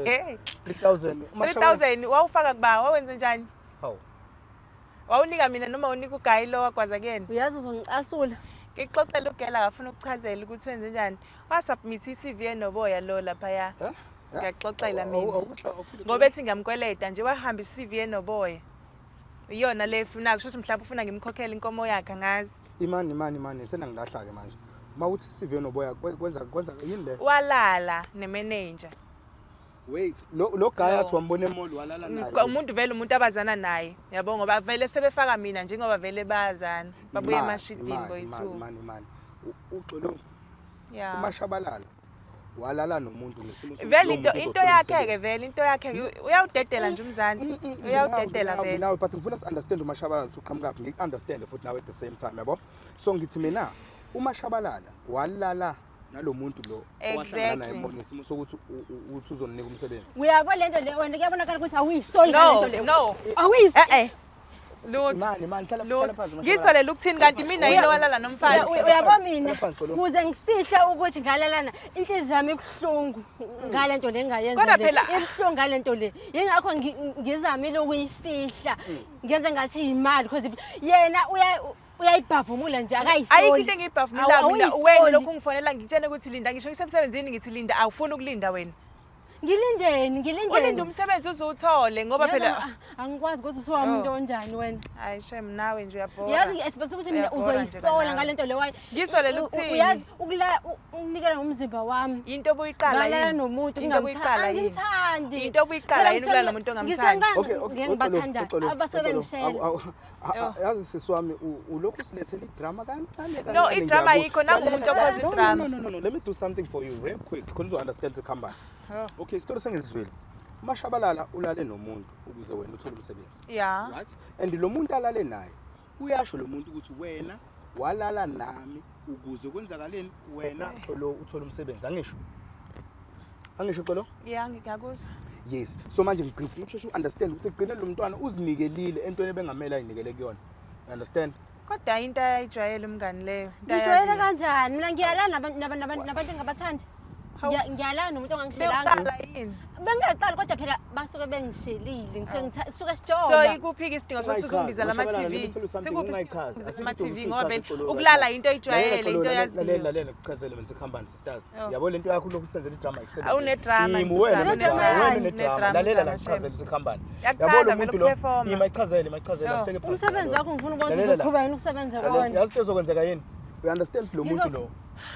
3000 3000 wawufaka kuba wawenze njani? Hawu. Wawunika mina noma unika uGayi lo wakwaza kuyena? Uyazi uzongicasula. Ngixoxela uGela akafuna ukuchazela ukuthi wenze njani. Wasubmit iCV enoboya lo lapha ya. Ngiyaxoxela mina. Ngoba ethi ngiyamkweleta nje wahamba iCV enoboya. Iyona le efuna kusho mhlawumbe ufuna ngimkhokhela inkomo yakhe ngazi. Imani senangilahla ke manje. Mawuthi iCV enoboya kwenza yini le? Walala nemanager. Wait, lo guy athi wambona emall walala naye. Umuntu vele umuntu abazana naye. Yabo ngoba vele sebefaka mina njengoba vele bayazana. Babuye emashidini boyithu. Mani. Uxolo. Yeah. Umashabalala. Walala nomuntu ngesimo vele into yakhe ke vele into yakhe uyawudedela nje umzansi. Uyawudedela vele. Now but ngifuna si understand umashabalala ukuthi uqhamuka kuphi. Ngik understand futhi now at the same time yabo. So ngithi mina umashabalala walala nalomuntu lo owahlangana naye ngesimo sokuthi uthi uzonika umsebenzi. Uyabo lento le wena kuyabonakala ukuthi awuyisoli lento le. No. Awuyisi. Lutho. Mani hlala phansi. Ngisolela ukuthini kanti mina yini owalala nomfana? Uyabo mina kuze ngisihle ukuthi ngalalana inhliziyo yami ibuhlungu ngalento le engayenza le. Ibuhlungu ngalento le. Yingakho ngizamile ukuyifihla. Ngenze ngathi imali because yena uyayibhavumula nje akayisoli. Ayikho into engiyibhavumula mina wena lokhu ngifonela ngitshene ukuthi linda ngisho ngisemsebenzini ngithi linda awufuni ukulinda wena. Ngilindeni. Ulinda umsebenzi uzuthole ngoba phela angikwazi ukuthi usuwamuntu onjani wena. Hayi shem nawe nje uyabona. Yazi expect ukuthi mina uzoyisola ngalento le wayi. Ngisolela ukuthini? Uyazi ukunikela ngomzimba wami. Into obuyiqala yini? Ngala nomuntu ngingimthandi. Into obuyiqala yini ukulala nomuntu ongamthandi? Okay. Ngibathanda abasuke bengishela. Yazi sisiwami ulokhu silethela idrama kancane. No, idrama ayikho nangu umuntu ophoza idrama. No. Let me do something for you real quick. Khona uzo-understand ikhamba. Okay, isitori sengizizwile. Umashabalala ulale nomuntu ukuze wena uthole umsebenzi. Yeah. Right? And lo muntu alale naye uyasho lo muntu ukuthi wena walala nami ukuze kwenzakaleni wena uthole umsebenzi. Angisho xolo? Yeah, ngiyakuzwa. Yes. So manje ngicela ukusheshe understand ukuthi egcine lo mntwana uzinikelile entweni ebengamela ayinikele kuyona. You understand? Kodwa into ayijwayele umngani leyo. Ngijwayele kanjani? Mina ngiyalana nabantu engabathandi. Ngiyalana nomuntu ongangishelanga. Bengaqala yini? Bengaqala kodwa phela basuke bengishelile ngisuke sijona. So ikuphika isidingo sokuthi uzungibiza lama TV. Sikuphi isidingo lama TV ngoba vele ukulala into oyijwayele into yaziyo. Lalela kuchazele mina sikhambani sisters. Yabo lento yakho lokhu usenzela idrama isebenza. Awune drama. Wena unedrama. Lalela la kuchazele sikhambani. Yabo lo muntu lo imayichazele aseke phansi. Umsebenzi wakho ngifuna ukubona ukuthi uzoqhubeka yini ukusebenza wona. Yazi uzokwenzeka yini? You understand lo muntu lo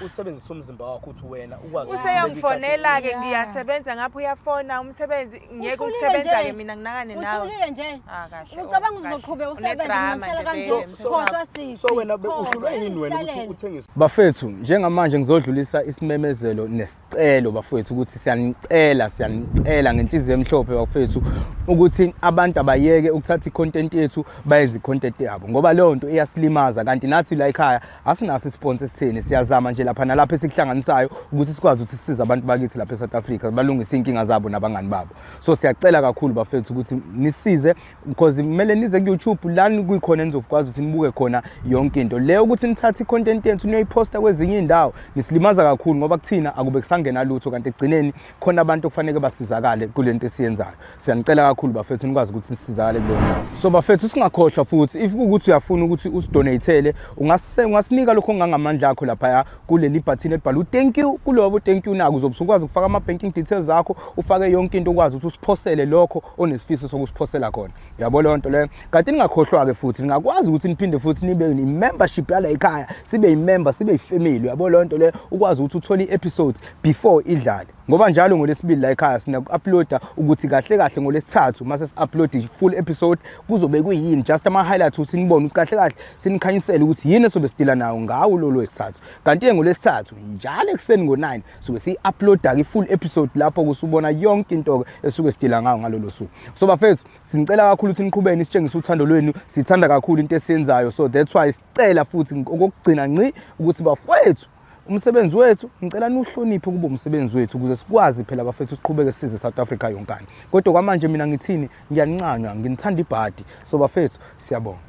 usebenzisa umzimba wakho ukuthi wena ukwazi useyangifonela ke ngiyasebenza ngapha uyafona umsebenzi ngeke ukusebenza ke mina nginakane nawe. Uthulile nje. Kahle. Ucabanga uzoqhubeka usebenza ngihlala kanjani? Kodwa sithi. So wena uhlulwe yini wena ukuthi uthengise? Bafethu njengamanje ngizodlulisa isimemezelo nesicelo bafethu ukuthi siyanicela ngenhliziyo emhlophe bafethu ukuthi abantu abayeke ukuthatha icontent yethu bayenze icontent yabo ngoba leyo nto iyasilimaza kanti nathi la ekhaya asinaso isponsor sitheni siyazama nje lapha nalapha esikuhlanganisayo ukuthi sikwazi ukuthi sisize abantu bakithi lapha eSouth Africa balungise inkinga zabo nabangani babo. So siyacela kakhulu bafethu ukuthi nisize because kumele nize ku YouTube lani kuyikhona nizokwazi ukuthi nibuke khona yonke into leyo ukuthi nithathe icontent yethu niyoyiposta kwezinye indawo nisilimaza kakhulu ngoba kuthina akube kusangena lutho kanti egcineni khona abantu okufanele basizakale kulento esiyenzayo. Siyanicela kakhulu bafethu nikwazi ukuthi sisizakale kulona. So bafethu singakhohlwa futhi if ukuthi uyafuna ukuthi usidonatele ungasinika lokho ongangamandla akho lapha kuleli button elibhalwe thank you kulobo thank you naku uzobe ukwazi ukufaka ama banking details zakho ufake yonke into ukwazi ukuthi usiphosele lokho onesifiso sokusiphosela khona. Uyabona lonto leyo kanti ningakhohlwa ke futhi ningakwazi ukuthi niphinde futhi nibe membership yala ekhaya sibe member sibe family. Uyabona lonto leyo ukwazi ukuthi uthole episodes before idlale ngoba njalo ngolesibili la ekhaya sina uploada ukuthi kahle ngolesithathu mase si-upload full episode kuzobe kuyini just ama highlights ukuthi nibone ukuthi kahle sinikhanyisele ukuthi yini esobe sidila nawo ngawo lo wesithathu kanti ngolesithathu njalo ekseni ngo9 sobe si-uploada ke full episode lapho kusubona yonke into esuke sidila ngawo ngalolo suku. So bafethu sinicela kakhulu ukuthi niqhubeni sitshengise uthando lwenu sithanda kakhulu into esiyenzayo so that's why sicela futhi okugcina ngci ukuthi bafethu umsebenzi wethu ngicela nihloniphe kuba umsebenzi wethu ukuze sikwazi phela bafethu siqhubeke size South Africa yonkana kodwa kwamanje mina ngithini ngiyanincanywa nginithanda ibhadi so bafethu siyabonga.